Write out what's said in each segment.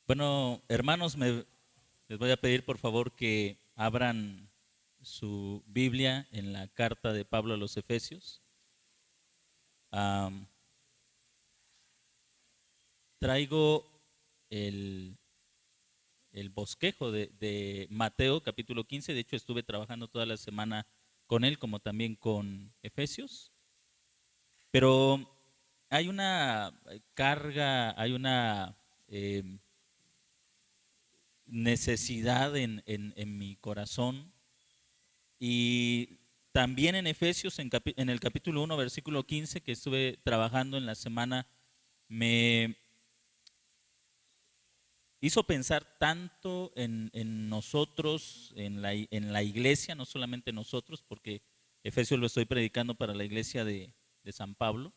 Bueno, hermanos, les voy a pedir por favor que abran su Biblia en la carta de Pablo a los Efesios. Am, Traigo el, el bosquejo de Mateo capítulo 15. De hecho, estuve trabajando toda la semana con él, como también con Efesios. Pero hay una carga, hay una necesidad en mi corazón. Y también en Efesios, en el capítulo 1, versículo 15, que estuve trabajando en la semana, me hizo pensar tanto en nosotros, en la iglesia, no solamente nosotros, porque Efesios lo estoy predicando para la iglesia de San Pablo.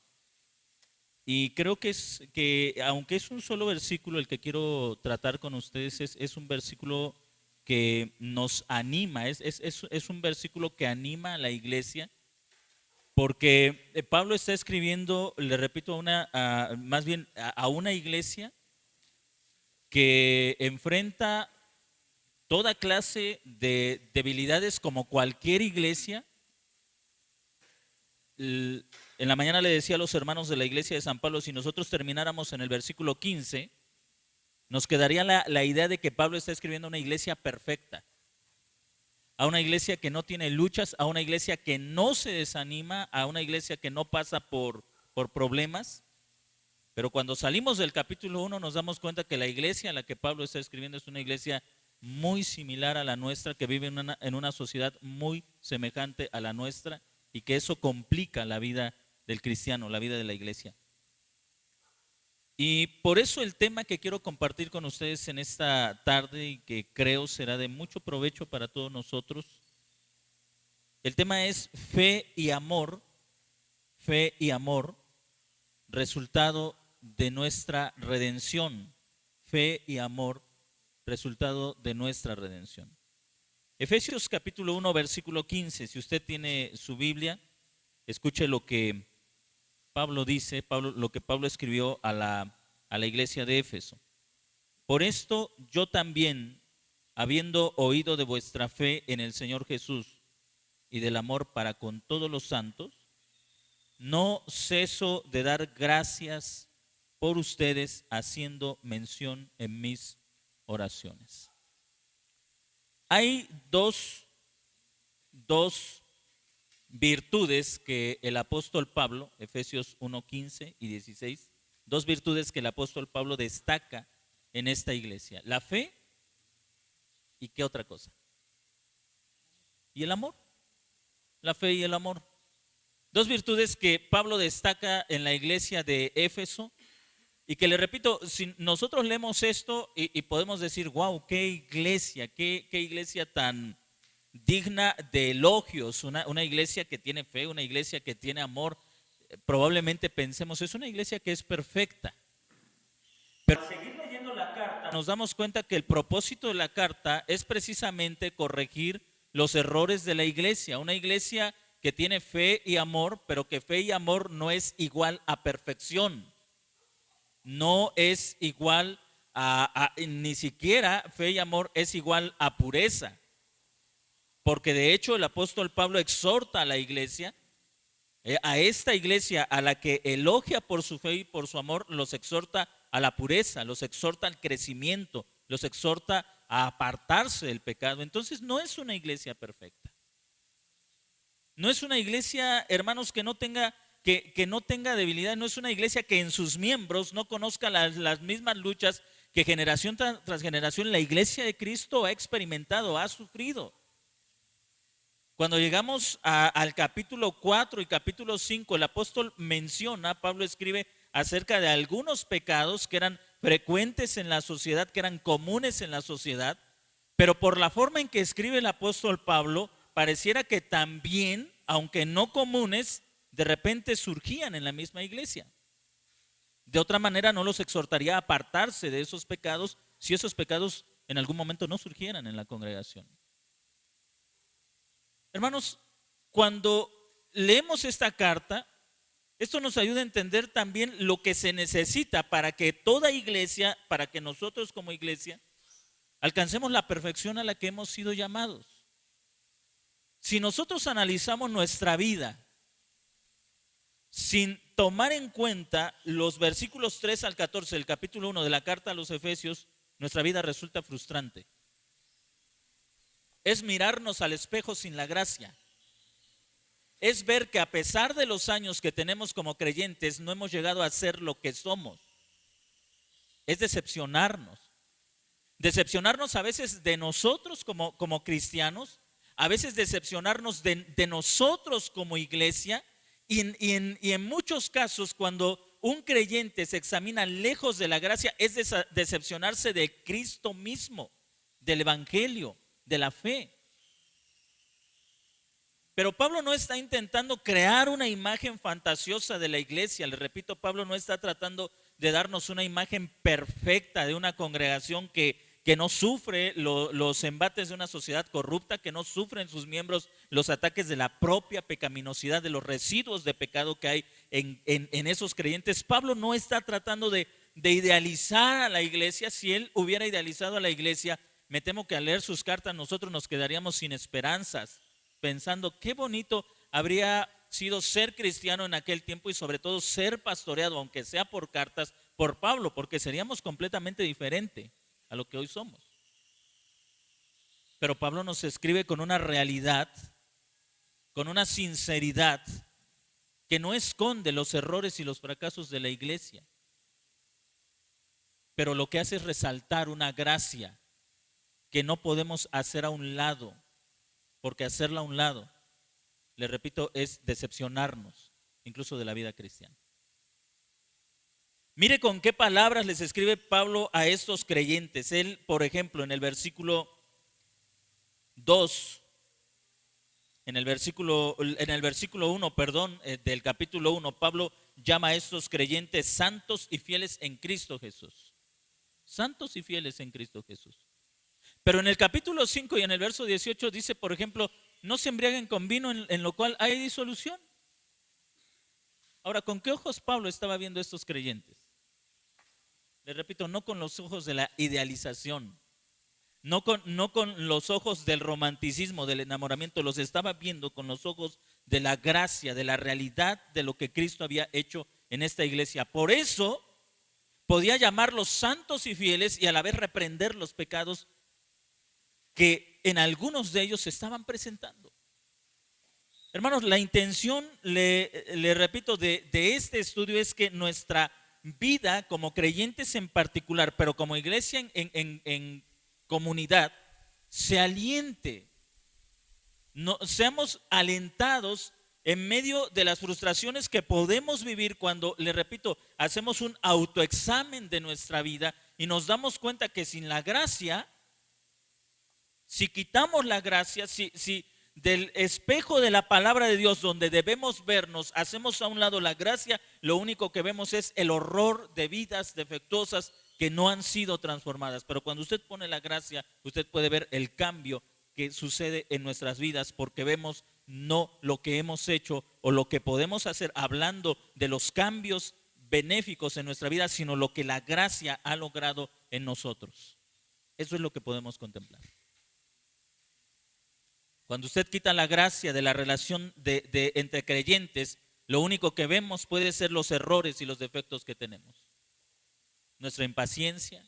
Y creo que aunque es un solo versículo el que quiero tratar con ustedes, es un versículo que nos anima, es un versículo que anima a la iglesia, porque Pablo está escribiendo, le repito, más bien a una iglesia que enfrenta toda clase de debilidades como cualquier iglesia. En la mañana le decía a los hermanos de la iglesia de San Pablo, si nosotros termináramos en el versículo 15, nos quedaría la idea de que Pablo está escribiendo a una iglesia perfecta, a una iglesia que no tiene luchas, a una iglesia que no se desanima, a una iglesia que no pasa por problemas. Pero cuando salimos del capítulo 1 nos damos cuenta que la iglesia a la que Pablo está escribiendo es una iglesia muy similar a la nuestra, que vive en una sociedad muy semejante a la nuestra, y que eso complica la vida del cristiano, la vida de la iglesia. Y por eso el tema que quiero compartir con ustedes en esta tarde y que creo será de mucho provecho para todos nosotros, el tema es fe y amor, resultado de nuestra redención. Fe y amor, resultado de nuestra redención. Efesios capítulo 1, versículo 15. Si usted tiene su Biblia, escuche lo que Pablo dice, lo que Pablo escribió a la iglesia de Éfeso. Por esto yo también, habiendo oído de vuestra fe en el Señor Jesús y del amor para con todos los santos, no ceso de dar gracias por ustedes, haciendo mención en mis oraciones. Hay dos virtudes que el apóstol Pablo, Efesios 1, 15 y 16, dos virtudes que el apóstol Pablo destaca en esta iglesia: la fe y ¿qué otra cosa? Y el amor. La fe y el amor. Dos virtudes que Pablo destaca en la iglesia de Éfeso y que, le repito, si nosotros leemos esto y podemos decir, wow, qué iglesia tan digna de elogios, una iglesia que tiene fe, una iglesia que tiene amor. Probablemente pensemos, es una iglesia que es perfecta. Pero al seguir leyendo la carta nos damos cuenta que el propósito de la carta es precisamente corregir los errores de la iglesia. Una iglesia que tiene fe y amor, pero que fe y amor no es igual a perfección. No es igual ni siquiera fe y amor es igual a pureza. Porque de hecho el apóstol Pablo exhorta a la iglesia, a esta iglesia a la que elogia por su fe y por su amor, los exhorta a la pureza, los exhorta al crecimiento, los exhorta a apartarse del pecado. Entonces no es una iglesia perfecta. No es una iglesia, hermanos, que no tenga debilidad. No es una iglesia que en sus miembros no conozca las mismas luchas que generación tras generación la iglesia de Cristo ha experimentado, ha sufrido. Cuando llegamos al capítulo 4 y capítulo 5, el apóstol menciona, Pablo escribe acerca de algunos pecados que eran frecuentes en la sociedad, que eran comunes en la sociedad, pero por la forma en que escribe el apóstol Pablo, pareciera que también, aunque no comunes, de repente surgían en la misma iglesia. De otra manera no los exhortaría a apartarse de esos pecados si esos pecados en algún momento no surgieran en la congregación. Hermanos, cuando leemos esta carta, Esto nos ayuda a entender también lo que se necesita para que toda iglesia, para que nosotros como iglesia, alcancemos la perfección a la que hemos sido llamados. Si nosotros analizamos nuestra vida sin tomar en cuenta los versículos 3 al 14 del capítulo 1 de la carta a los Efesios, nuestra vida resulta frustrante. Es mirarnos al espejo sin la gracia. Es ver que a pesar de los años que tenemos como creyentes, no hemos llegado a ser lo que somos. Es decepcionarnos. Decepcionarnos a veces de nosotros como cristianos, a veces decepcionarnos de nosotros como iglesia, y en muchos casos cuando un creyente se examina lejos de la gracia, es decepcionarse de Cristo mismo, del Evangelio, de la fe. Pero Pablo no está intentando crear una imagen fantasiosa de la iglesia. Le repito, Pablo no está tratando de darnos una imagen perfecta de una congregación que no sufre los embates de una sociedad corrupta, que no sufren sus miembros los ataques de la propia pecaminosidad, de los residuos de pecado que hay en esos creyentes. Pablo no está tratando de idealizar a la iglesia. Si él hubiera idealizado a la iglesia, me temo que al leer sus cartas nosotros nos quedaríamos sin esperanzas, pensando qué bonito habría sido ser cristiano en aquel tiempo y sobre todo ser pastoreado, aunque sea por cartas, por Pablo, porque seríamos completamente diferentes a lo que hoy somos. Pero Pablo nos escribe con una realidad, con una sinceridad que no esconde los errores y los fracasos de la iglesia, pero lo que hace es resaltar una gracia que no podemos hacer a un lado, porque hacerla a un lado, le repito, es decepcionarnos incluso de la vida cristiana. Mire con qué palabras les escribe Pablo a estos creyentes. Él, por ejemplo, en el versículo 2, en el versículo 1, del capítulo 1, Pablo llama a estos creyentes santos y fieles en Cristo Jesús. Santos y fieles en Cristo Jesús. Pero en el capítulo 5 y en el verso 18 dice, por ejemplo, no se embriaguen con vino en lo cual hay disolución. Ahora, ¿con qué ojos Pablo estaba viendo a estos creyentes? Les repito, no con los ojos de la idealización, no con los ojos del romanticismo, del enamoramiento, los estaba viendo con los ojos de la gracia, de la realidad de lo que Cristo había hecho en esta iglesia. Por eso podía llamarlos santos y fieles y a la vez reprender los pecados que en algunos de ellos se estaban presentando. Hermanos, la intención, le repito, de este estudio es que nuestra vida como creyentes en particular, pero como iglesia en comunidad, se aliente, seamos alentados en medio de las frustraciones que podemos vivir cuando, le repito, hacemos un autoexamen de nuestra vida y nos damos cuenta que sin la gracia, si quitamos la gracia, si del espejo de la palabra de Dios donde debemos vernos, hacemos a un lado la gracia, lo único que vemos es el horror de vidas defectuosas que no han sido transformadas. Pero cuando usted pone la gracia, usted puede ver el cambio que sucede en nuestras vidas, porque vemos no lo que hemos hecho o lo que podemos hacer hablando de los cambios benéficos en nuestra vida, sino lo que la gracia ha logrado en nosotros. Eso es lo que podemos contemplar. Cuando usted quita la gracia de la relación entre creyentes, lo único que vemos puede ser los errores y los defectos que tenemos. Nuestra impaciencia,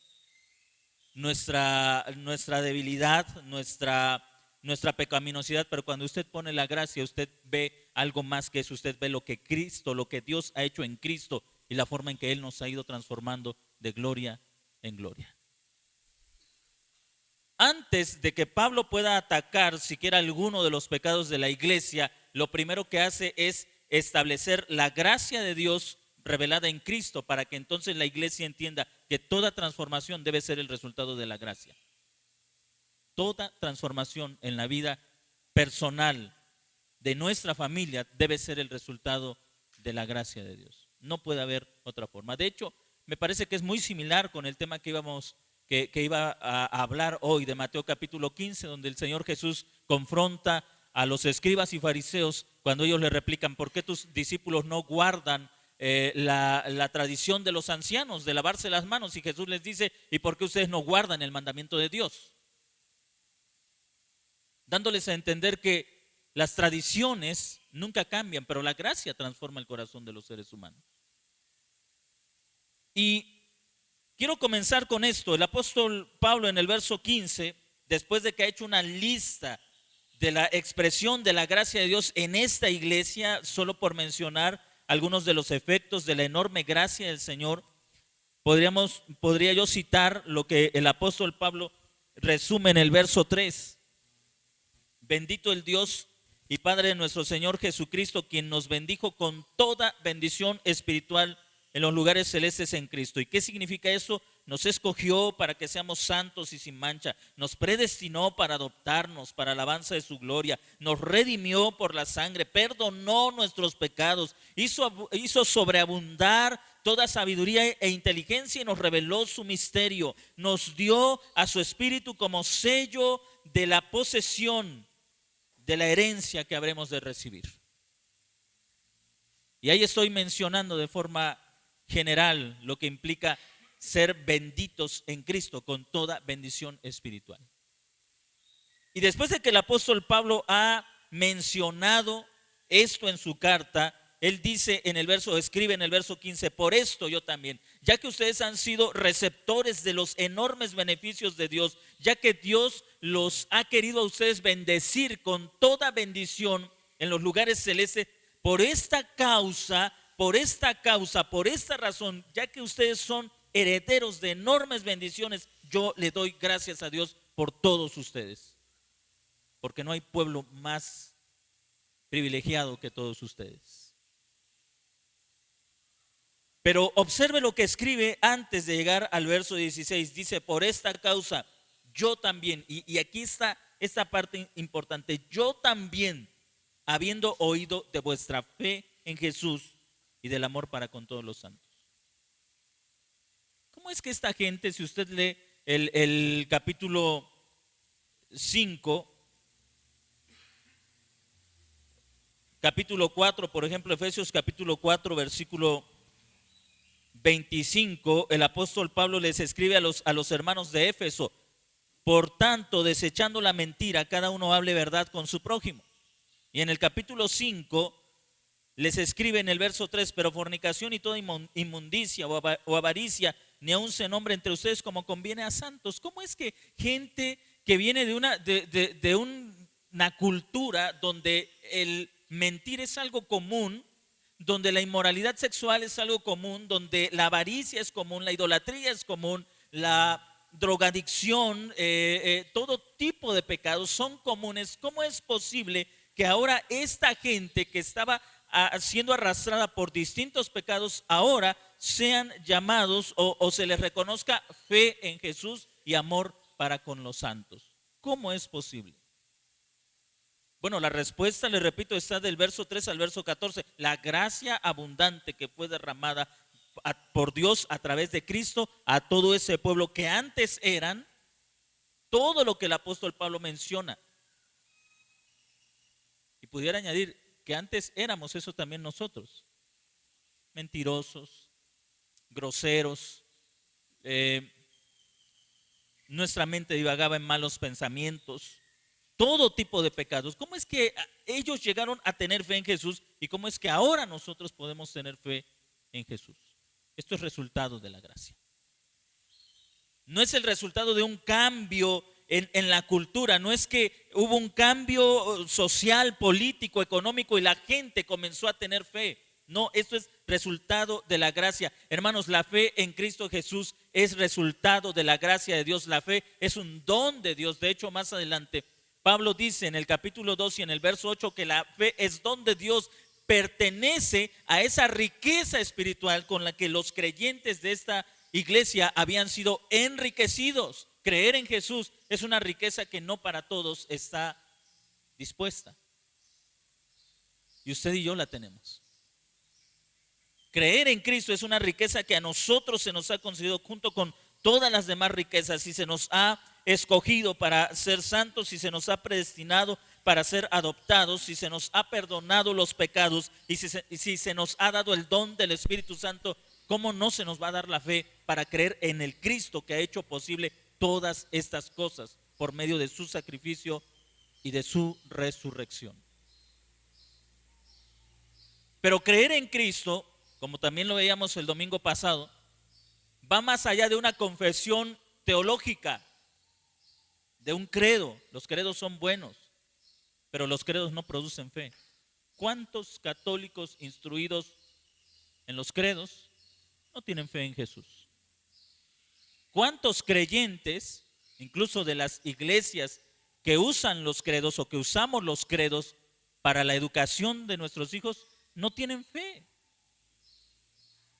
nuestra debilidad, nuestra pecaminosidad, pero cuando usted pone la gracia, usted ve algo más que eso. Usted ve lo que Cristo, lo que Dios ha hecho en Cristo y la forma en que Él nos ha ido transformando de gloria en gloria. Antes de que Pablo pueda atacar siquiera alguno de los pecados de la iglesia, lo primero que hace es establecer la gracia de Dios revelada en Cristo, para que entonces la iglesia entienda que toda transformación debe ser el resultado de la gracia. Toda transformación en la vida personal de nuestra familia debe ser el resultado de la gracia de Dios. No puede haber otra forma. De hecho, me parece que es muy similar con el tema que iba a hablar hoy de Mateo capítulo 15, donde el Señor Jesús confronta a los escribas y fariseos cuando ellos le replican: ¿por qué tus discípulos no guardan la tradición de los ancianos de lavarse las manos? Y Jesús les dice: ¿y por qué ustedes no guardan el mandamiento de Dios? Dándoles a entender que las tradiciones nunca cambian, pero la gracia transforma el corazón de los seres humanos. Y quiero comenzar con esto. El apóstol Pablo en el verso 15, después de que ha hecho una lista de la expresión de la gracia de Dios en esta iglesia, solo por mencionar algunos de los efectos de la enorme gracia del Señor, podría yo citar lo que el apóstol Pablo resume en el verso 3. Bendito el Dios y Padre de nuestro Señor Jesucristo, quien nos bendijo con toda bendición espiritual en los lugares celestes en Cristo. ¿Y qué significa eso? Nos escogió para que seamos santos y sin mancha, nos predestinó para adoptarnos para alabanza de su gloria, nos redimió por la sangre, perdonó nuestros pecados, hizo sobreabundar toda sabiduría e inteligencia y nos reveló su misterio, nos dio a su Espíritu como sello de la posesión de la herencia que habremos de recibir. Y ahí estoy mencionando de forma general lo que implica ser benditos en Cristo con toda bendición espiritual. Y después de que el apóstol Pablo ha mencionado esto en su carta, él dice escribe en el verso 15: por esto yo también, ya que ustedes han sido receptores de los enormes beneficios de Dios, ya que Dios los ha querido a ustedes bendecir con toda bendición en los lugares celestes, por esta razón, ya que ustedes son herederos de enormes bendiciones, yo le doy gracias a Dios por todos ustedes, porque no hay pueblo más privilegiado que todos ustedes. Pero observe lo que escribe antes de llegar al verso 16. Dice: por esta causa yo también, y aquí está esta parte importante, yo también, habiendo oído de vuestra fe en Jesús y del amor para con todos los santos. ¿Cómo es que esta gente, si usted lee el capítulo 5, capítulo 4, por ejemplo, Efesios capítulo 4, versículo 25, el apóstol Pablo les escribe a los hermanos de Éfeso: por tanto, desechando la mentira, cada uno hable verdad con su prójimo. Y en el capítulo 5 les escribe en el verso 3: pero fornicación y toda inmundicia o avaricia ni aun se nombre entre ustedes como conviene a santos. ¿Cómo es que gente que viene de una cultura donde el mentir es algo común, donde la inmoralidad sexual es algo común, donde la avaricia es común, la idolatría es común, la drogadicción, todo tipo de pecados son comunes? ¿Cómo es posible que ahora esta gente que estaba siendo arrastrada por distintos pecados, ahora sean llamados o se les reconozca fe en Jesús y amor para con los santos? ¿Cómo es posible? Bueno, la respuesta, le repito, está del verso 3 al verso 14. La gracia abundante que fue derramada por Dios a través de Cristo a todo ese pueblo que antes eran todo lo que el apóstol Pablo menciona. Y pudiera añadir que antes éramos eso también nosotros: mentirosos, groseros, nuestra mente divagaba en malos pensamientos, todo tipo de pecados. ¿Cómo es que ellos llegaron a tener fe en Jesús y cómo es que ahora nosotros podemos tener fe en Jesús? Esto es resultado de la gracia. No es el resultado de un cambio en la cultura, no es que hubo un cambio social, político, económico y la gente comenzó a tener fe. No, esto es resultado de la gracia. Hermanos, la fe en Cristo Jesús es resultado de la gracia de Dios. La fe es un don de Dios. De hecho, más adelante Pablo dice en el capítulo 2 y en el verso 8 que la fe es don de Dios, pertenece a esa riqueza espiritual con la que los creyentes de esta iglesia habían sido enriquecidos. Creer en Jesús es una riqueza que no para todos está dispuesta. Y usted y yo la tenemos. Creer en Cristo es una riqueza que a nosotros se nos ha concedido junto con todas las demás riquezas y se nos ha escogido para ser santos y se nos ha predestinado para ser adoptados, si se nos ha perdonado los pecados y si se nos ha dado el don del Espíritu Santo, ¿cómo no se nos va a dar la fe para creer en el Cristo que ha hecho posible todas estas cosas por medio de su sacrificio y de su resurrección? Pero creer en Cristo, como también lo veíamos el domingo pasado, va más allá de una confesión teológica, de un credo. Los credos son buenos, pero los credos no producen fe. ¿Cuántos católicos instruidos en los credos no tienen fe en Jesús? ¿Cuántos creyentes, incluso de las iglesias que usan los credos o que usamos los credos para la educación de nuestros hijos, no tienen fe?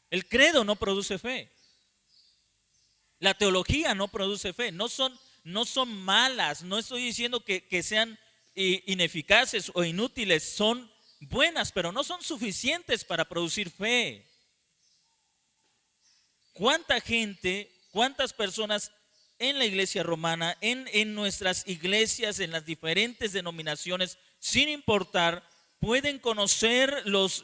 El credo no produce fe. La teología no produce fe. No son malas. No estoy diciendo que sean ineficaces o inútiles. Son buenas, pero no son suficientes para producir fe. ¿Cuánta gente, cuántas personas en la iglesia romana, en nuestras iglesias, en las diferentes denominaciones, sin importar, pueden conocer los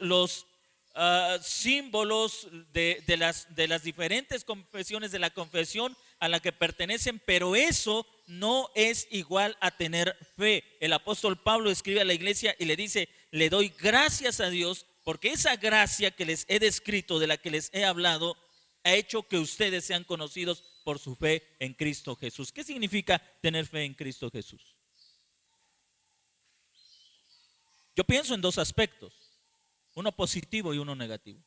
símbolos de las diferentes confesiones, de la confesión a la que pertenecen, pero eso no es igual a tener fe? El apóstol Pablo escribe a la iglesia y le dice: le doy gracias a Dios porque esa gracia que les he descrito, de la que les he hablado, ha hecho que ustedes sean conocidos por su fe en Cristo Jesús. ¿Qué significa tener fe en Cristo Jesús? Yo pienso en dos aspectos, uno positivo y uno negativo.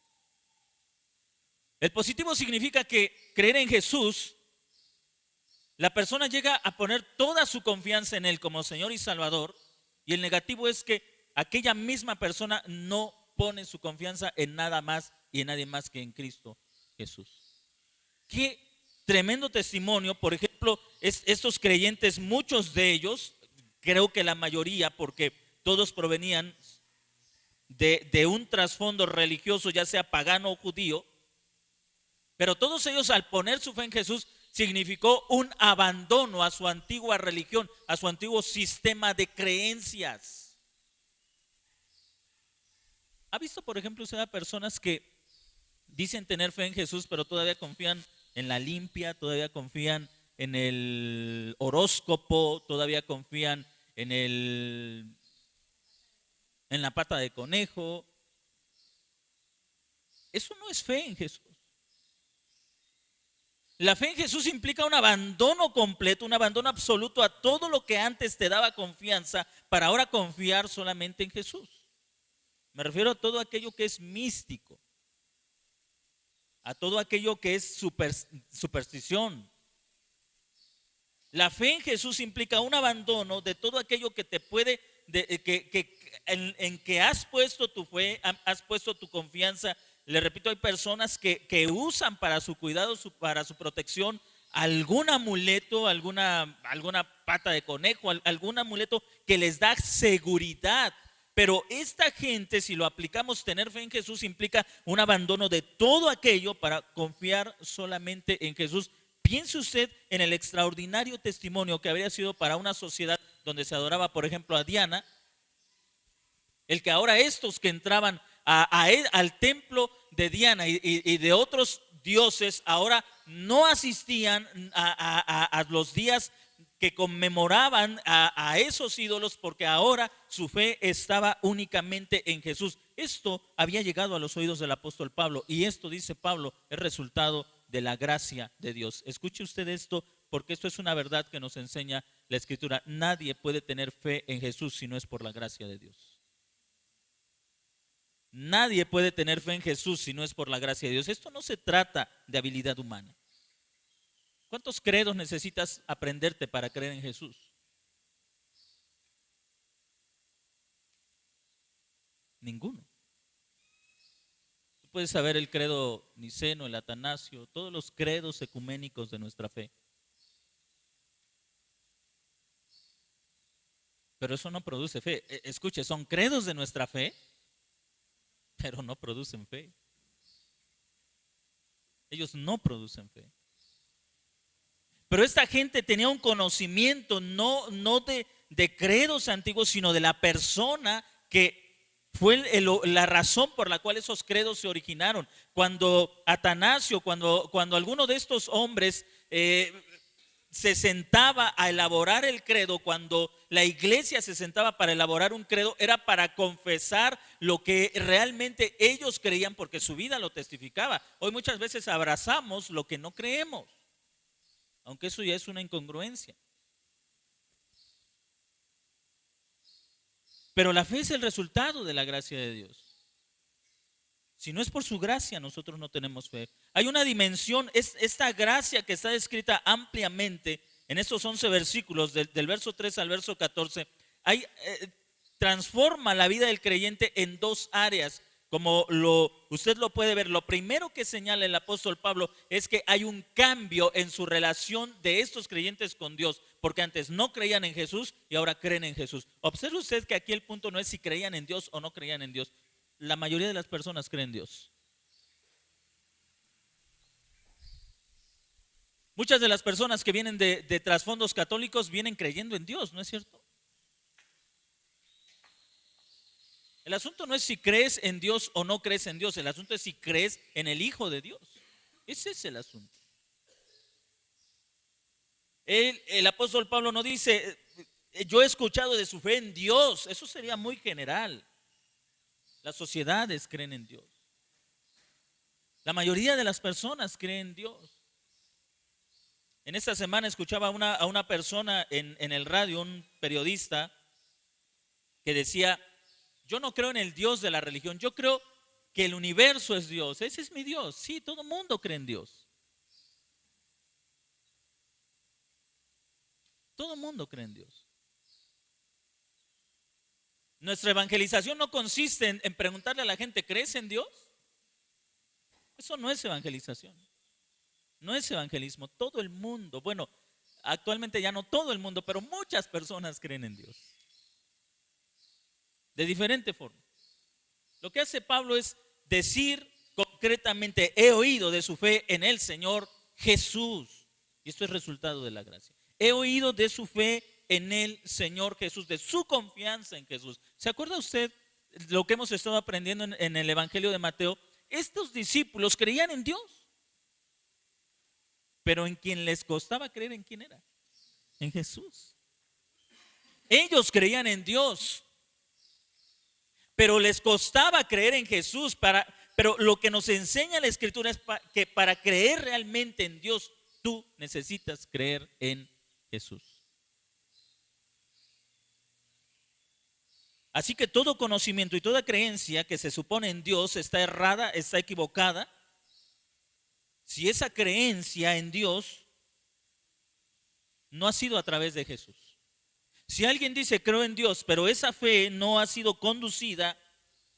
El positivo significa que creer en Jesús, la persona llega a poner toda su confianza en Él como Señor y Salvador, y el negativo es que aquella misma persona no pone su confianza en nada más y en nadie más que en Cristo Jesús. Qué tremendo testimonio. Por ejemplo, estos creyentes, muchos de ellos, creo que la mayoría, porque todos provenían de un trasfondo religioso, ya sea pagano o judío, pero todos ellos, al poner su fe en Jesús, significó un abandono a su antigua religión, a su antiguo sistema de creencias. ¿Ha visto, por ejemplo, usted a personas que dicen tener fe en Jesús, pero todavía confían en la limpia, todavía confían en el horóscopo, todavía confían en la pata de conejo? Eso no es fe en Jesús. La fe en Jesús implica un abandono completo, un abandono absoluto a todo lo que antes te daba confianza, para ahora confiar solamente en Jesús. Me refiero a todo aquello que es místico, a todo aquello que es superstición. La fe en Jesús implica un abandono de todo aquello que te puede, en que has puesto tu fe, has puesto tu confianza. Le repito, hay personas que usan para su cuidado, para su protección, algún amuleto, alguna pata de conejo, algún amuleto que les da seguridad. Pero esta gente, si lo aplicamos, tener fe en Jesús implica un abandono de todo aquello para confiar solamente en Jesús. Piense usted en el extraordinario testimonio que habría sido para una sociedad donde se adoraba, por ejemplo, a Diana, el que ahora estos que entraban al templo de Diana y de otros dioses, ahora no asistían a los días que conmemoraban a esos ídolos, porque ahora su fe estaba únicamente en Jesús. Esto había llegado a los oídos del apóstol Pablo, y esto, dice Pablo, es resultado de la gracia de Dios. Escuche usted esto, porque esto es una verdad que nos enseña la Escritura. Nadie puede tener fe en Jesús si no es por la gracia de Dios. Nadie puede tener fe en Jesús si no es por la gracia de Dios. Esto no se trata de habilidad humana. ¿Cuántos credos necesitas aprenderte para creer en Jesús? Ninguno. Tú puedes saber el credo niceno, el atanasio, todos los credos ecuménicos de nuestra fe. Pero eso no produce fe. Escuche, son credos de nuestra fe, pero no producen fe. Ellos no producen fe. Pero esta gente tenía un conocimiento no de credos antiguos, sino de la persona que fue la razón por la cual esos credos se originaron. Cuando Atanasio, cuando alguno de estos hombres se sentaba a elaborar el credo, cuando la iglesia se sentaba para elaborar un credo, era para confesar lo que realmente ellos creían, porque su vida lo testificaba. Hoy muchas veces abrazamos lo que no creemos, aunque eso ya es una incongruencia. Pero la fe es el resultado de la gracia de Dios. Si no es por su gracia, nosotros no tenemos fe. Hay una dimensión, es esta gracia que está descrita ampliamente en estos 11 versículos, del verso 3 al verso 14, transforma la vida del creyente en dos áreas, como usted lo puede ver. Lo primero que señala el apóstol Pablo es que hay un cambio en su relación de estos creyentes con Dios, porque antes no creían en Jesús y ahora creen en Jesús. Observe usted que aquí el punto no es si creían en Dios o no creían en Dios. La mayoría de las personas creen en Dios. Muchas de las personas que vienen de trasfondos católicos vienen creyendo en Dios, ¿no es cierto? El asunto no es si crees en Dios o no crees en Dios, el asunto es si crees en el Hijo de Dios. Ese es el asunto. El apóstol Pablo no dice, yo he escuchado de su fe en Dios, eso sería muy general. Las sociedades creen en Dios. La mayoría de las personas creen en Dios. En esta semana escuchaba a una persona en el radio, un periodista, que decía, yo no creo en el Dios de la religión, yo creo que el universo es Dios. Ese es mi Dios. Sí, todo el mundo cree en Dios. Todo el mundo cree en Dios. Nuestra evangelización no consiste en preguntarle a la gente, ¿crees en Dios? Eso no es evangelización. No es evangelismo. Todo el mundo, bueno, actualmente ya no todo el mundo, pero muchas personas creen en Dios. De diferente forma. Lo que hace Pablo es decir concretamente, he oído de su fe en el Señor Jesús. Y esto es resultado de la gracia. He oído de su fe en el Señor Jesús, de su confianza en Jesús. ¿Se acuerda usted lo que hemos estado aprendiendo en el Evangelio de Mateo? Estos discípulos creían en Dios, pero en quien les costaba creer, ¿en quién era? En Jesús. Ellos creían en Dios, pero les costaba creer en Jesús. Pero lo que nos enseña la Escritura es que para creer realmente en Dios, tú necesitas creer en Jesús. Así que todo conocimiento y toda creencia que se supone en Dios está errada, está equivocada, si esa creencia en Dios no ha sido a través de Jesús. Si alguien dice creo en Dios, pero esa fe no ha sido conducida,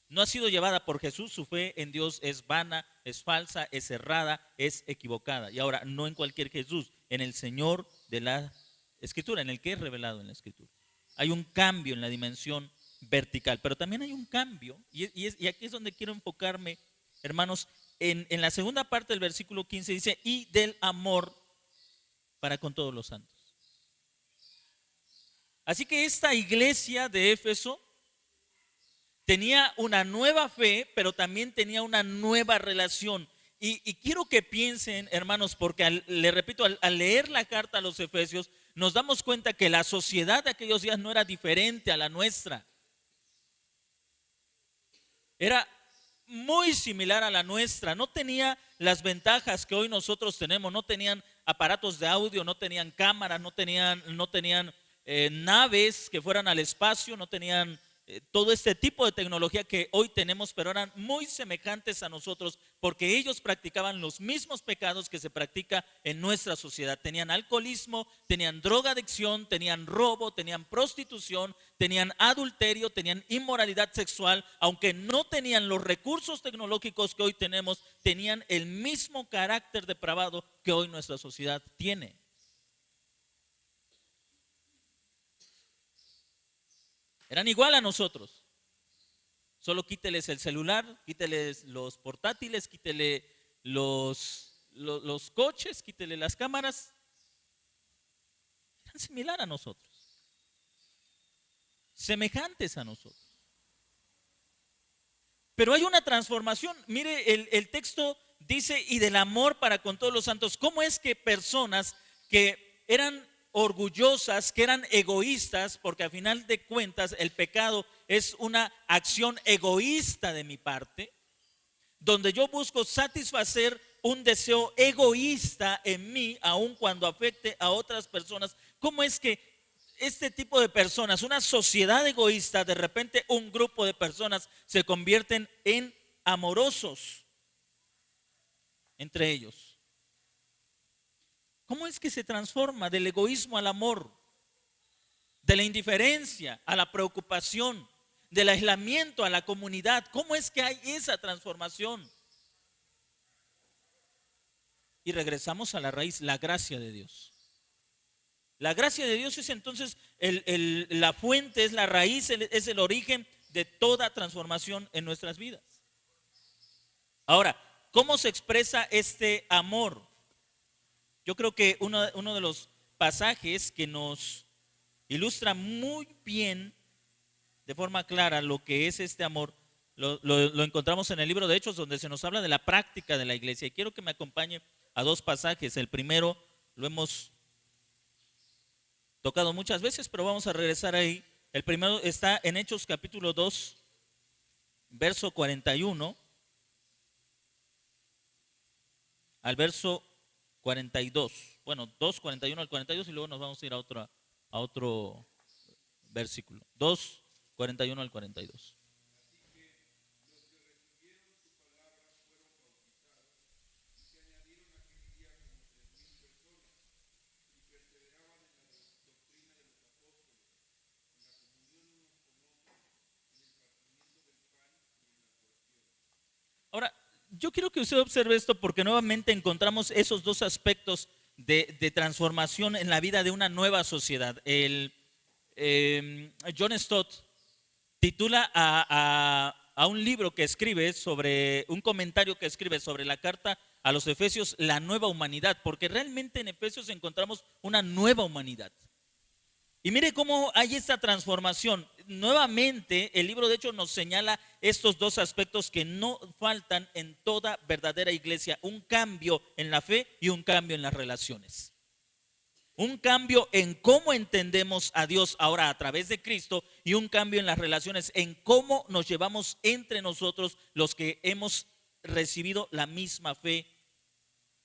no ha sido llevada por Jesús, su fe en Dios es vana, es falsa, es errada, es equivocada. Y ahora, no en cualquier Jesús, en el Señor de la Escritura, en el que es revelado en la Escritura. Hay un cambio en la dimensión vertical, pero también hay un cambio, y aquí es donde quiero enfocarme, hermanos, en la segunda parte del versículo 15 dice, y del amor para con todos los santos. Así que esta iglesia de Éfeso tenía una nueva fe, pero también tenía una nueva relación. Y quiero que piensen, hermanos, porque le repito, al leer la carta a los Efesios, nos damos cuenta que la sociedad de aquellos días no era diferente a la nuestra. Era muy similar a la nuestra, no tenía las ventajas que hoy nosotros tenemos, no tenían aparatos de audio, no tenían cámaras, no tenían naves que fueran al espacio, no tenían todo este tipo de tecnología que hoy tenemos, pero eran muy semejantes a nosotros porque ellos practicaban los mismos pecados que se practica en nuestra sociedad. Tenían alcoholismo, tenían drogadicción, tenían robo, tenían prostitución, tenían adulterio, tenían inmoralidad sexual. Aunque no tenían los recursos tecnológicos que hoy tenemos, tenían el mismo carácter depravado que hoy nuestra sociedad tiene. Eran igual a nosotros. Solo quíteles el celular, quíteles los portátiles, quítele los coches, quítele las cámaras. Eran similar a nosotros. semejantes a nosotros. Pero hay una transformación. Mire, el texto dice, y del amor para con todos los santos. ¿Cómo es que personas que eran orgullosas, que eran egoístas, porque al final de cuentas el pecado es una acción egoísta de mi parte, donde yo busco satisfacer un deseo egoísta en mí, aun cuando afecte a otras personas? ¿Cómo es que este tipo de personas, una sociedad egoísta, de repente un grupo de personas se convierten en amorosos entre ellos? ¿Cómo es que se transforma del egoísmo al amor, de la indiferencia a la preocupación, del aislamiento a la comunidad? ¿Cómo es que hay esa transformación? Y regresamos a la raíz, la gracia de Dios. La gracia de Dios es entonces la fuente, es la raíz, es el origen de toda transformación en nuestras vidas. Ahora, ¿cómo se expresa este amor? Yo creo que uno de los pasajes que nos ilustra muy bien, de forma clara, lo que es este amor, lo encontramos en el libro de Hechos, donde se nos habla de la práctica de la iglesia. Y quiero que me acompañe a dos pasajes. El primero lo hemos tocado muchas veces, pero vamos a regresar ahí. El primero está en Hechos capítulo 2, verso 41 al verso 42. Bueno, 2, 41 al 42, y luego nos vamos a ir a otro versículo. 2, 41 al 42. Ahora, yo quiero que usted observe esto, porque nuevamente encontramos esos dos aspectos de transformación en la vida de una nueva sociedad. John Stott titula a un libro que escribe sobre, un comentario que escribe sobre la carta a los Efesios, la nueva humanidad, porque realmente en Efesios encontramos una nueva humanidad. Y mire cómo hay esta transformación. Nuevamente, el libro de Hechos nos señala estos dos aspectos que no faltan en toda verdadera iglesia: un cambio en la fe y un cambio en las relaciones. Un cambio en cómo entendemos a Dios ahora a través de Cristo, y un cambio en las relaciones, en cómo nos llevamos entre nosotros los que hemos recibido la misma fe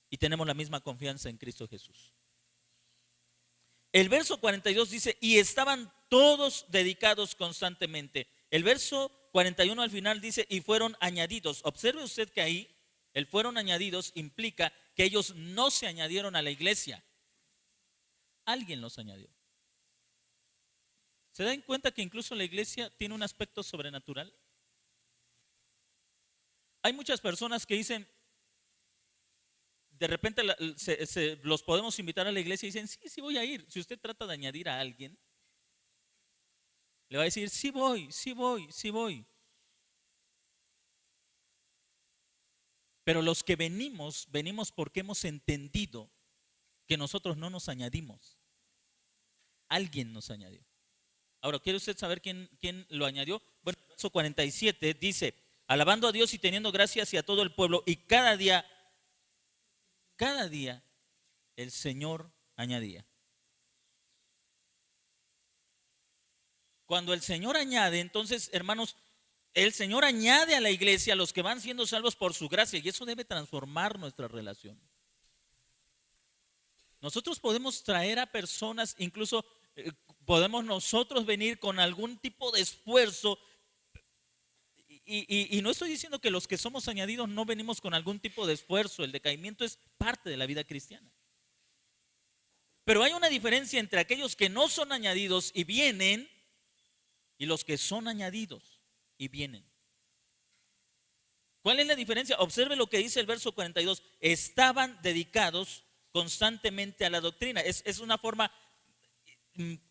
y tenemos la misma confianza en Cristo Jesús. El verso 42 dice, y estaban todos dedicados constantemente. El verso 41 al final dice, y fueron añadidos. Observe usted que ahí el fueron añadidos implica que ellos no se añadieron a la iglesia. Alguien los añadió. ¿Se dan cuenta que incluso la iglesia tiene un aspecto sobrenatural? Hay muchas personas que dicen, de repente los podemos invitar a la iglesia y dicen, sí, sí voy a ir. Si usted trata de añadir a alguien, le va a decir, sí voy, sí voy, sí voy. Pero los que venimos porque hemos entendido que nosotros no nos añadimos. Alguien nos añadió. Ahora, ¿quiere usted saber quién lo añadió? Bueno, el verso 47 dice, alabando a Dios y teniendo gracia hacia todo el pueblo, y cada día el Señor añadía. Cuando el Señor añade, entonces, hermanos, el Señor añade a la iglesia a los que van siendo salvos por su gracia, y eso debe transformar nuestra relación. Nosotros podemos traer a personas, incluso podemos nosotros venir con algún tipo de esfuerzo, y no estoy diciendo que los que somos añadidos no venimos con algún tipo de esfuerzo. El decaimiento es parte de la vida cristiana. Pero hay una diferencia entre aquellos que no son añadidos y vienen, y los que son añadidos y vienen. ¿Cuál es la diferencia? Observe lo que dice el verso 42. Estaban dedicados constantemente a la doctrina. Es una forma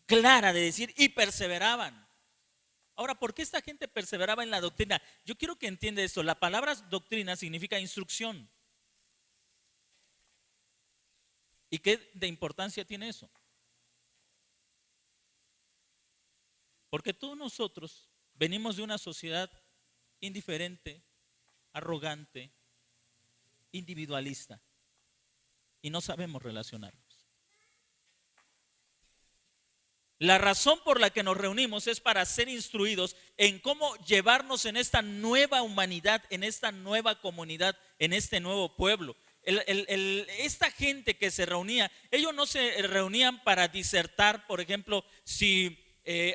clara de decir, y perseveraban. Ahora, ¿por qué esta gente perseveraba en la doctrina? Yo quiero que entienda esto. La palabra doctrina significa instrucción. ¿Y qué de importancia tiene eso? Porque todos nosotros venimos de una sociedad indiferente, arrogante, individualista y no sabemos relacionarnos. La razón por la que nos reunimos es para ser instruidos en cómo llevarnos en esta nueva humanidad, en esta nueva comunidad, en este nuevo pueblo. Esta gente que se reunía, ellos no se reunían para disertar, por ejemplo, si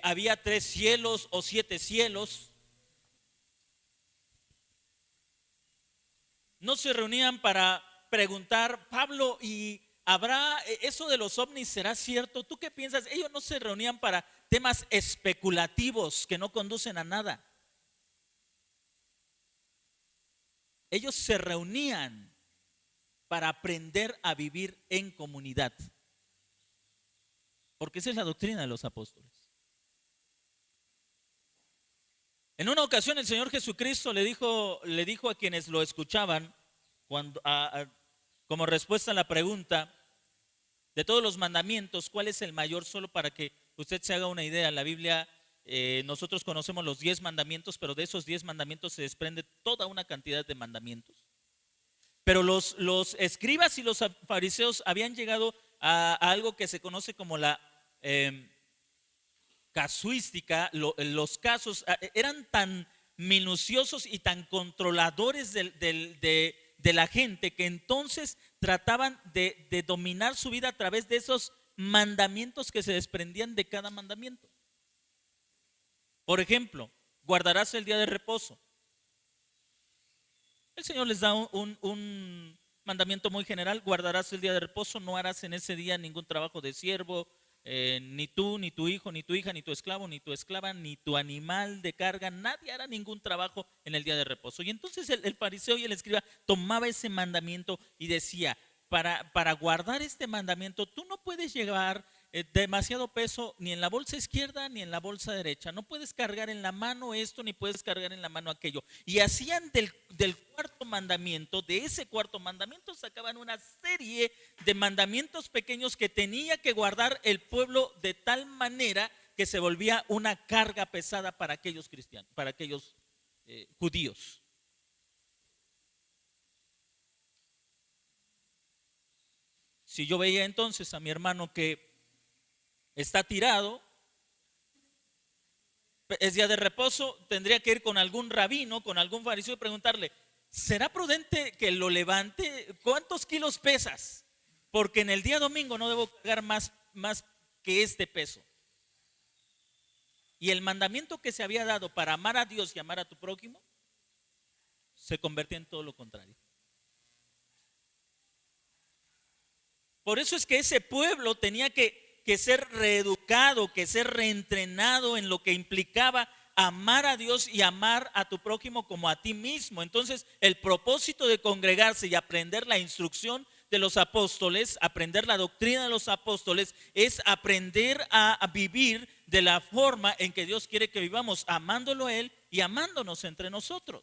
había 3 cielos o 7 cielos. No se reunían para preguntar, Pablo, ¿y habrá eso de los ovnis? ¿Será cierto? ¿Tú qué piensas? Ellos no se reunían para temas especulativos que no conducen a nada. Ellos se reunían para aprender a vivir en comunidad. Porque esa es la doctrina de los apóstoles. En una ocasión el Señor Jesucristo le dijo a quienes lo escuchaban, como respuesta a la pregunta de todos los mandamientos, ¿cuál es el mayor? Solo para que usted se haga una idea, la Biblia, nosotros conocemos los 10 mandamientos, pero de esos 10 mandamientos se desprende toda una cantidad de mandamientos. Pero los escribas y los fariseos habían llegado a algo que se conoce como la casuística. Los casos eran tan minuciosos y tan controladores de la gente que entonces trataban de dominar su vida a través de esos mandamientos que se desprendían de cada mandamiento. Por ejemplo, guardarás el día de reposo. El Señor les da un mandamiento muy general: guardarás el día de reposo, no harás en ese día ningún trabajo de siervo, ni tú, ni tu hijo, ni tu hija, ni tu esclavo, ni tu esclava, ni tu animal de carga, nadie hará ningún trabajo en el día de reposo. Y entonces el fariseo y el escriba tomaba ese mandamiento y decía, para guardar este mandamiento, tú no puedes llevar demasiado peso ni en la bolsa izquierda ni en la bolsa derecha. No puedes cargar en la mano esto ni puedes cargar en la mano aquello. Y hacían del cuarto mandamiento, de ese cuarto mandamiento sacaban una serie de mandamientos pequeños que tenía que guardar el pueblo de tal manera que se volvía una carga pesada para aquellos cristianos, para aquellos judíos. Si yo veía entonces a mi hermano que está tirado, es día de reposo, tendría que ir con algún rabino, con algún fariseo y preguntarle, ¿será prudente que lo levante? ¿Cuántos kilos pesas? Porque en el día domingo no debo cargar más que este peso. Y el mandamiento que se había dado para amar a Dios y amar a tu prójimo se convertía en todo lo contrario. Por eso es que ese pueblo tenía que ser reeducado, que ser reentrenado en lo que implicaba amar a Dios y amar a tu prójimo como a ti mismo. Entonces, el propósito de congregarse y aprender la instrucción de los apóstoles, aprender la doctrina de los apóstoles, es aprender a vivir de la forma en que Dios quiere que vivamos, amándolo a Él y amándonos entre nosotros.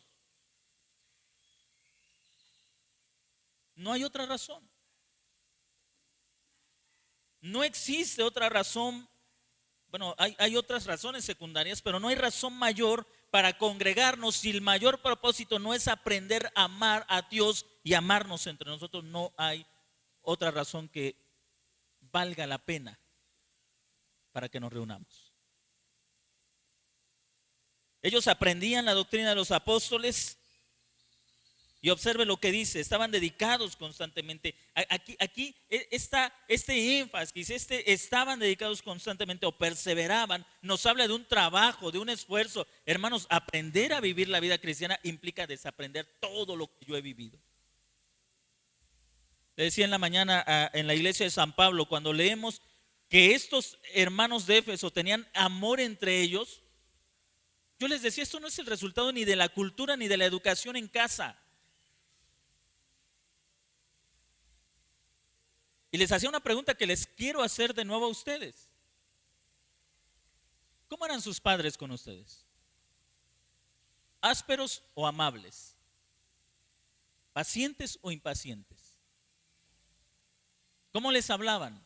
No hay otra razón. No existe otra razón. Bueno, hay otras razones secundarias, pero no hay razón mayor para congregarnos si el mayor propósito no es aprender a amar a Dios y amarnos entre nosotros. No hay otra razón que valga la pena para que nos reunamos. Ellos aprendían la doctrina de los apóstoles. Y observe lo que dice, estaban dedicados constantemente. Aquí está este énfasis, estaban dedicados constantemente o perseveraban, nos habla de un trabajo, de un esfuerzo. Hermanos, aprender a vivir la vida cristiana implica desaprender todo lo que yo he vivido. Le decía en la mañana en la iglesia de San Pablo, cuando leemos que estos hermanos de Éfeso tenían amor entre ellos, yo les decía, esto no es el resultado ni de la cultura ni de la educación en casa. Y les hacía una pregunta que les quiero hacer de nuevo a ustedes. ¿Cómo eran sus padres con ustedes? ¿Ásperos o amables? ¿Pacientes o impacientes? ¿Cómo les hablaban?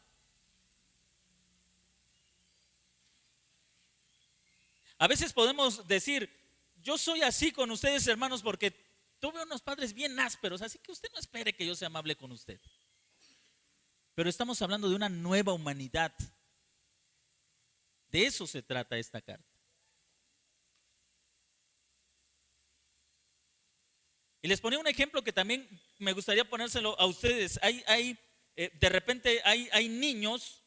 A veces podemos decir, yo soy así con ustedes, hermanos, porque tuve unos padres bien ásperos, así que usted no espere que yo sea amable con usted. Pero estamos hablando de una nueva humanidad. De eso se trata esta carta. Y les ponía un ejemplo que también me gustaría ponérselo a ustedes. De repente hay niños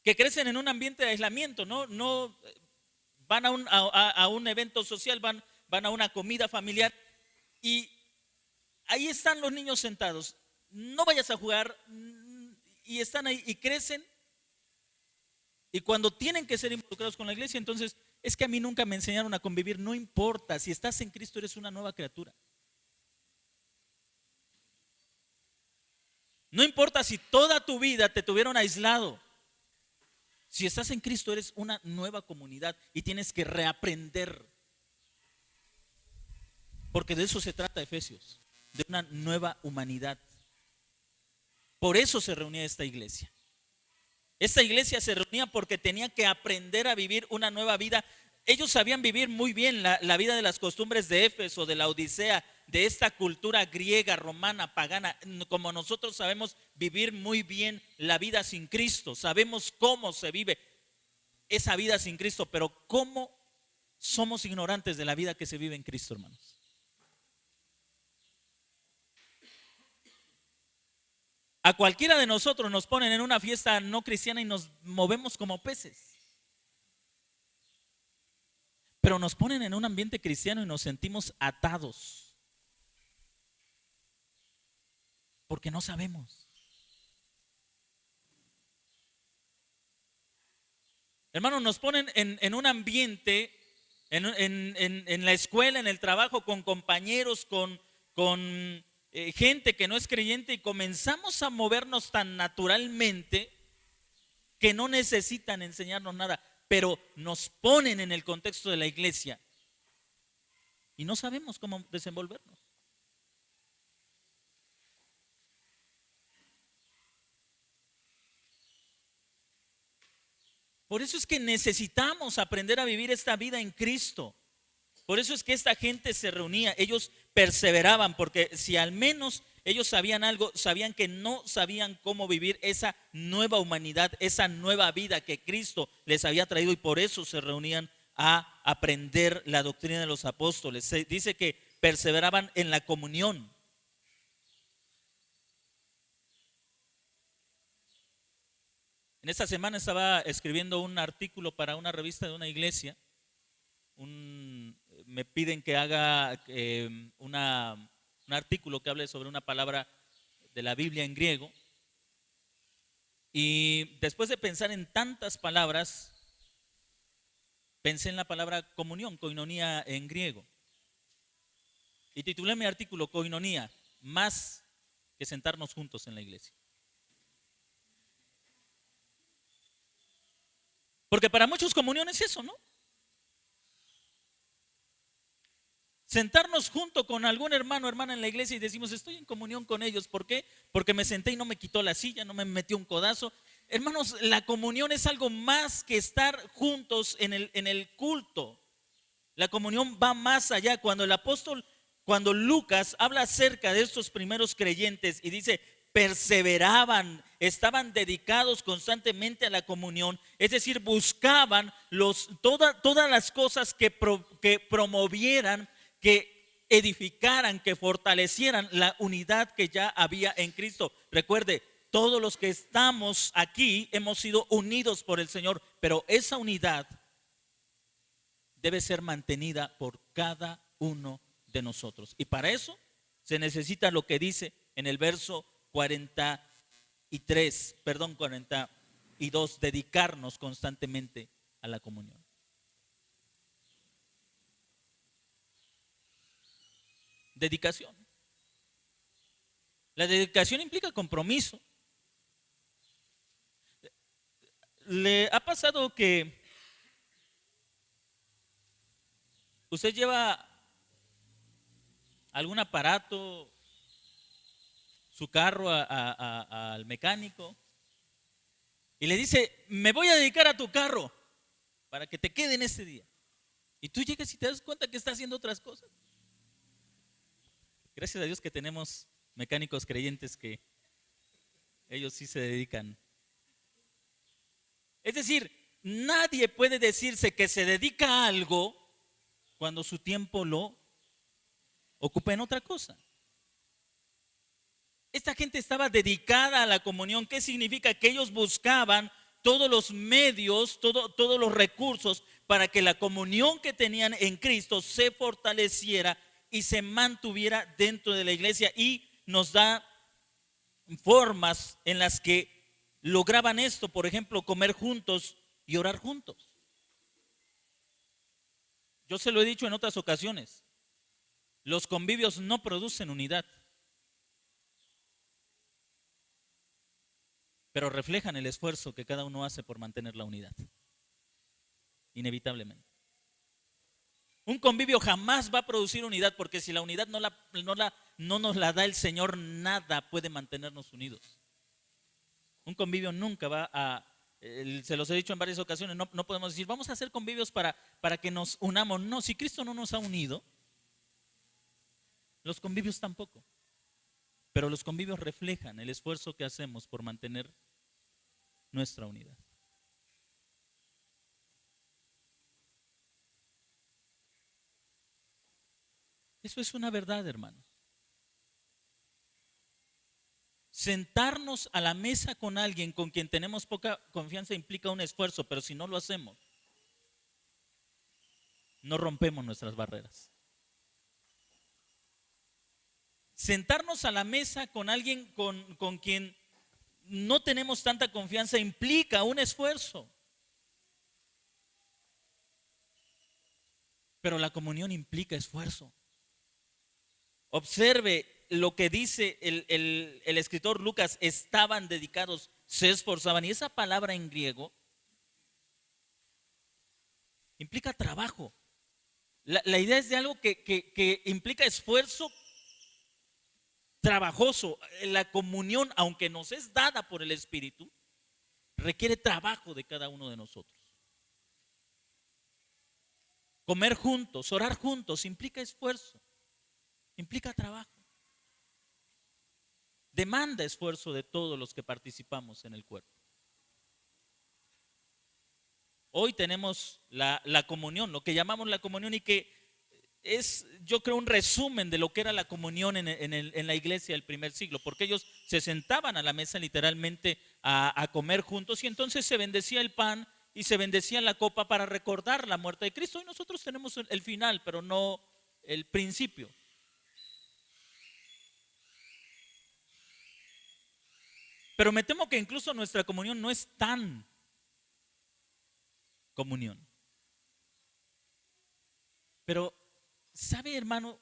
que crecen en un ambiente de aislamiento, no van a un evento social, van a una comida familiar y ahí están los niños sentados. No vayas a jugar y están ahí y crecen. Y cuando tienen que ser involucrados con la iglesia, entonces es que a mí nunca me enseñaron a convivir. No importa, si estás en Cristo eres una nueva criatura. No importa si toda tu vida te tuvieron aislado. Si estás en Cristo eres una nueva comunidad y tienes que reaprender. Porque de eso se trata Efesios, de una nueva humanidad. Por eso se reunía esta iglesia. Esta iglesia se reunía porque tenía que aprender a vivir una nueva vida. Ellos sabían vivir muy bien la vida de las costumbres de Éfeso, de la Odisea, de esta cultura griega, romana, pagana. Como nosotros sabemos vivir muy bien la vida sin Cristo. Sabemos cómo se vive esa vida sin Cristo, pero ¿cómo somos ignorantes de la vida que se vive en Cristo, hermanos? A cualquiera de nosotros nos ponen en una fiesta no cristiana y nos movemos como peces. Pero nos ponen en un ambiente cristiano y nos sentimos atados. Porque no sabemos. Hermanos, nos ponen en un ambiente, en la escuela, en el trabajo, con compañeros, con gente que no es creyente y comenzamos a movernos tan naturalmente que no necesitan enseñarnos nada, pero nos ponen en el contexto de la iglesia y no sabemos cómo desenvolvernos. Por eso es que necesitamos aprender a vivir esta vida en Cristo. Por eso es que esta gente se reunía, ellos perseveraban, porque si al menos ellos sabían algo, sabían que no sabían cómo vivir esa nueva humanidad, esa nueva vida que Cristo les había traído y por eso se reunían a aprender la doctrina de los apóstoles. Se dice que perseveraban en la comunión. En esta semana estaba escribiendo un artículo para una revista de una iglesia. Me piden que haga un artículo que hable sobre una palabra de la Biblia en griego. Y después de pensar en tantas palabras, pensé en la palabra comunión, koinonía en griego. Y titulé mi artículo Koinonía, más que sentarnos juntos en la iglesia. Porque para muchos comunión es eso, ¿no? Sentarnos junto con algún hermano o hermana en la iglesia y decimos, estoy en comunión con ellos. ¿Por qué? Porque me senté y no me quitó la silla, no me metió un codazo. Hermanos, la comunión es algo más que estar juntos en el culto. La comunión va más allá. Cuando Lucas habla acerca de estos primeros creyentes y dice, perseveraban, estaban dedicados constantemente a la comunión, es decir, buscaban todas las cosas que promovieran, que edificaran, que fortalecieran la unidad que ya había en Cristo. Recuerde, todos los que estamos aquí hemos sido unidos por el Señor, pero esa unidad debe ser mantenida por cada uno de nosotros. Y para eso se necesita lo que dice en el verso 42, dedicarnos constantemente a la comunión. Dedicación. La dedicación implica compromiso. ¿Le ha pasado que usted lleva algún aparato, su carro al mecánico y le dice, me voy a dedicar a tu carro para que te quede en ese día. Y tú llegas y te das cuenta que está haciendo otras cosas. Gracias a Dios que tenemos mecánicos creyentes que ellos sí se dedican. Es decir, nadie puede decirse que se dedica a algo cuando su tiempo lo ocupa en otra cosa. Esta gente estaba dedicada a la comunión. ¿Qué significa? Que ellos buscaban todos los medios, todos los recursos para que la comunión que tenían en Cristo se fortaleciera y se mantuviera dentro de la iglesia, y nos da formas en las que lograban esto. Por ejemplo, comer juntos y orar juntos. Yo se lo he dicho en otras ocasiones, los convivios no producen unidad, pero reflejan el esfuerzo que cada uno hace por mantener la unidad, inevitablemente. Un convivio jamás va a producir unidad, porque si la unidad no nos la da el Señor, nada puede mantenernos unidos. Un convivio nunca va a, se los he dicho en varias ocasiones, no podemos decir, vamos a hacer convivios para que nos unamos. No, si Cristo no nos ha unido, los convivios tampoco. Pero los convivios reflejan el esfuerzo que hacemos por mantener nuestra unidad. Eso es una verdad, hermanos. Sentarnos a la mesa con alguien con quien tenemos poca confianza implica un esfuerzo, pero si no lo hacemos, no rompemos nuestras barreras. Sentarnos a la mesa con alguien con quien no tenemos tanta confianza implica un esfuerzo. Pero la comunión implica esfuerzo. Observe lo que dice el escritor Lucas: estaban dedicados, se esforzaban. Y esa palabra en griego implica trabajo. La idea es de algo que implica esfuerzo trabajoso. La comunión, aunque nos es dada por el Espíritu, requiere trabajo de cada uno de nosotros. Comer juntos, orar juntos, implica esfuerzo, implica trabajo. Demanda esfuerzo de todos los que participamos en el cuerpo. Hoy tenemos la comunión, lo que llamamos la comunión, y que es, yo creo, un resumen de lo que era la comunión en la iglesia del primer siglo, porque ellos se sentaban a la mesa literalmente a comer juntos, y entonces se bendecía el pan y se bendecía la copa para recordar la muerte de Cristo. Y nosotros tenemos el final, pero no el principio. Pero me temo que incluso nuestra comunión no es tan comunión. Pero, ¿sabe, hermano?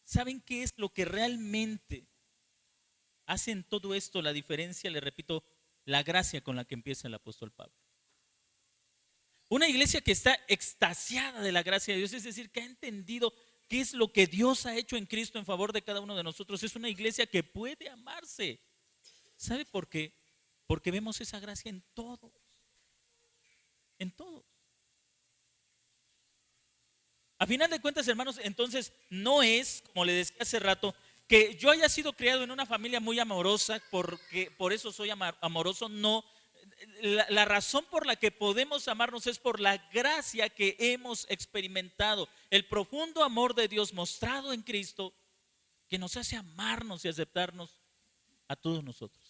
¿Saben qué es lo que realmente hace en todo esto la diferencia? Le repito, la gracia con la que empieza el apóstol Pablo. Una iglesia que está extasiada de la gracia de Dios, es decir, que ha entendido qué es lo que Dios ha hecho en Cristo en favor de cada uno de nosotros, es una iglesia que puede amarse. ¿Sabe por qué? Porque vemos esa gracia en todos. En todos. A final de cuentas, hermanos, entonces no es, como le decía hace rato, que yo haya sido criado en una familia muy amorosa, porque por eso soy amoroso. No, la razón por la que podemos amarnos es por la gracia que hemos experimentado, el profundo amor de Dios mostrado en Cristo, que nos hace amarnos y aceptarnos a todos nosotros.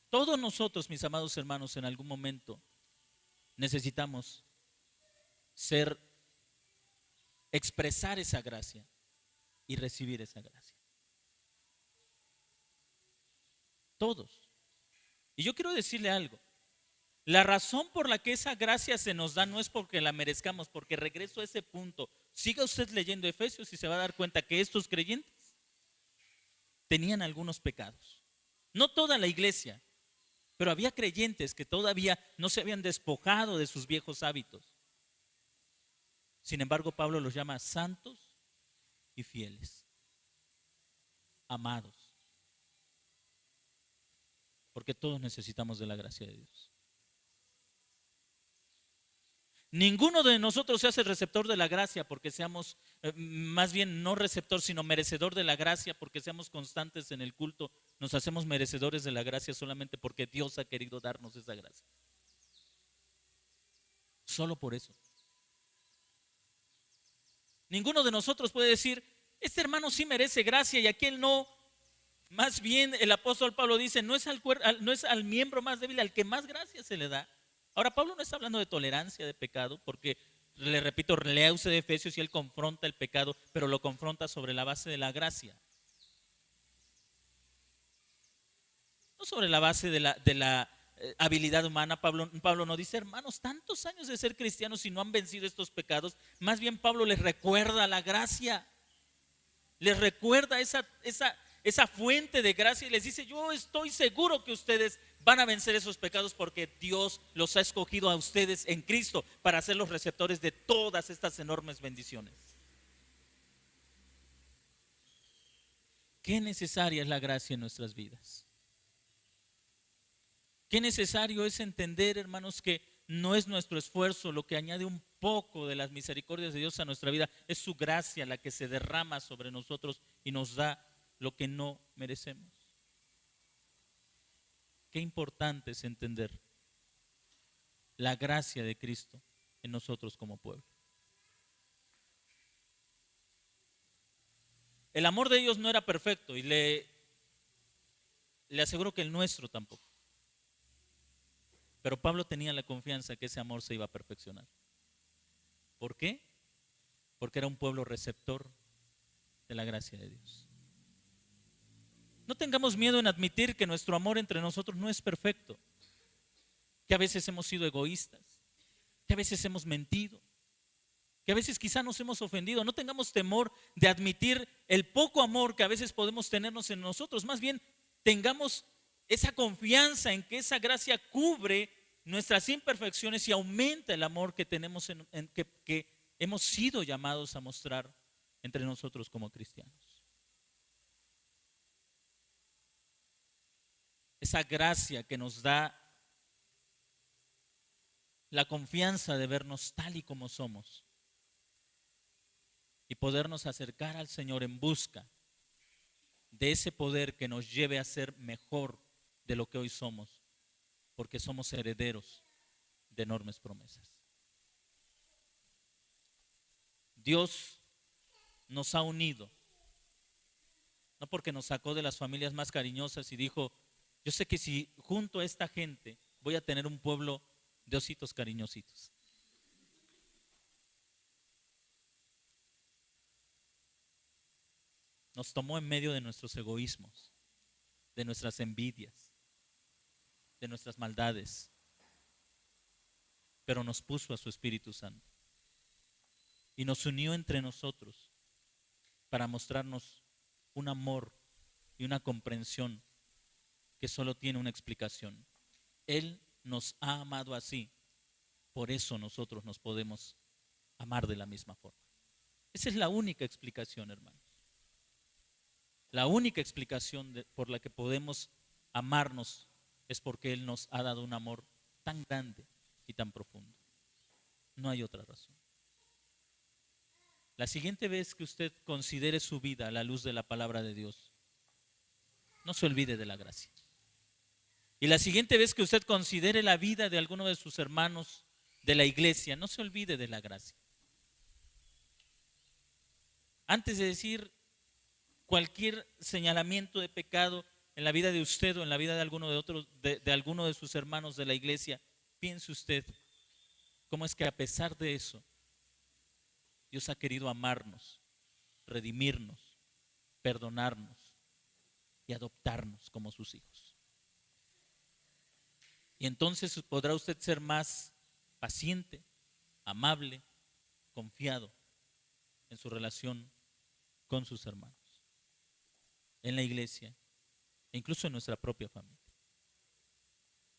Todos nosotros, mis amados hermanos, en algún momento necesitamos expresar esa gracia y recibir esa gracia. Todos. Y yo quiero decirle algo. La razón por la que esa gracia se nos da no es porque la merezcamos, porque regreso a ese punto. Siga usted leyendo Efesios y se va a dar cuenta que estos creyentes tenían algunos pecados. No toda la iglesia, pero había creyentes que todavía no se habían despojado de sus viejos hábitos. Sin embargo, Pablo los llama santos y fieles, amados, porque todos necesitamos de la gracia de Dios. Ninguno de nosotros se hace receptor de la gracia porque seamos, más bien no receptor, sino merecedor de la gracia porque seamos constantes en el culto. Nos hacemos merecedores de la gracia solamente porque Dios ha querido darnos esa gracia. Solo por eso. Ninguno de nosotros puede decir, este hermano sí merece gracia y aquel no. Más bien el apóstol Pablo dice, no es al miembro más débil al que más gracia se le da. Ahora Pablo no está hablando de tolerancia de pecado, porque le repito, lea usted de Efesios y él confronta el pecado, pero lo confronta sobre la base de la gracia. No sobre la base de la habilidad humana. Pablo no dice, hermanos, tantos años de ser cristianos y no han vencido estos pecados. Más bien Pablo les recuerda la gracia, les recuerda esa fuente de gracia y les dice, yo estoy seguro que ustedes van a vencer esos pecados porque Dios los ha escogido a ustedes en Cristo para ser los receptores de todas estas enormes bendiciones. Qué necesaria es la gracia en nuestras vidas. Qué necesario es entender, hermanos, que no es nuestro esfuerzo lo que añade un poco de las misericordias de Dios a nuestra vida, es su gracia la que se derrama sobre nosotros y nos da lo que no merecemos. Qué importante es entender la gracia de Cristo en nosotros como pueblo. El amor de ellos no era perfecto y le aseguro que el nuestro tampoco. Pero Pablo tenía la confianza que ese amor se iba a perfeccionar. ¿Por qué? Porque era un pueblo receptor de la gracia de Dios. No tengamos miedo en admitir que nuestro amor entre nosotros no es perfecto, que a veces hemos sido egoístas, que a veces hemos mentido, que a veces quizá nos hemos ofendido. No tengamos temor de admitir el poco amor que a veces podemos tenernos en nosotros. Más bien, tengamos esa confianza en que esa gracia cubre nuestras imperfecciones y aumenta el amor que tenemos que hemos sido llamados a mostrar entre nosotros como cristianos. Esa gracia que nos da la confianza de vernos tal y como somos y podernos acercar al Señor en busca de ese poder que nos lleve a ser mejor de lo que hoy somos, porque somos herederos de enormes promesas. Dios nos ha unido, no porque nos sacó de las familias más cariñosas y dijo, yo sé que si junto a esta gente voy a tener un pueblo de ositos cariñositos. Nos tomó en medio de nuestros egoísmos, de nuestras envidias, de nuestras maldades, pero nos puso a su Espíritu Santo y nos unió entre nosotros para mostrarnos un amor y una comprensión que solo tiene una explicación. Él nos ha amado así, por eso nosotros nos podemos amar de la misma forma. Esa es la única explicación, hermanos. La única explicación por la que podemos amarnos es porque Él nos ha dado un amor tan grande y tan profundo. No hay otra razón. La siguiente vez que usted considere su vida a la luz de la palabra de Dios, no se olvide de la gracia. Y la siguiente vez que usted considere la vida de alguno de sus hermanos de la iglesia, no se olvide de la gracia. Antes de decir cualquier señalamiento de pecado en la vida de usted o en la vida de alguno de sus hermanos de la iglesia, piense usted cómo es que a pesar de eso, Dios ha querido amarnos, redimirnos, perdonarnos y adoptarnos como sus hijos. Y entonces podrá usted ser más paciente, amable, confiado en su relación con sus hermanos, en la iglesia e incluso en nuestra propia familia.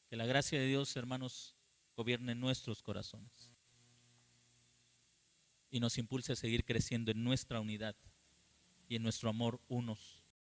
Que la gracia de Dios, hermanos, gobierne nuestros corazones y nos impulse a seguir creciendo en nuestra unidad y en nuestro amor unos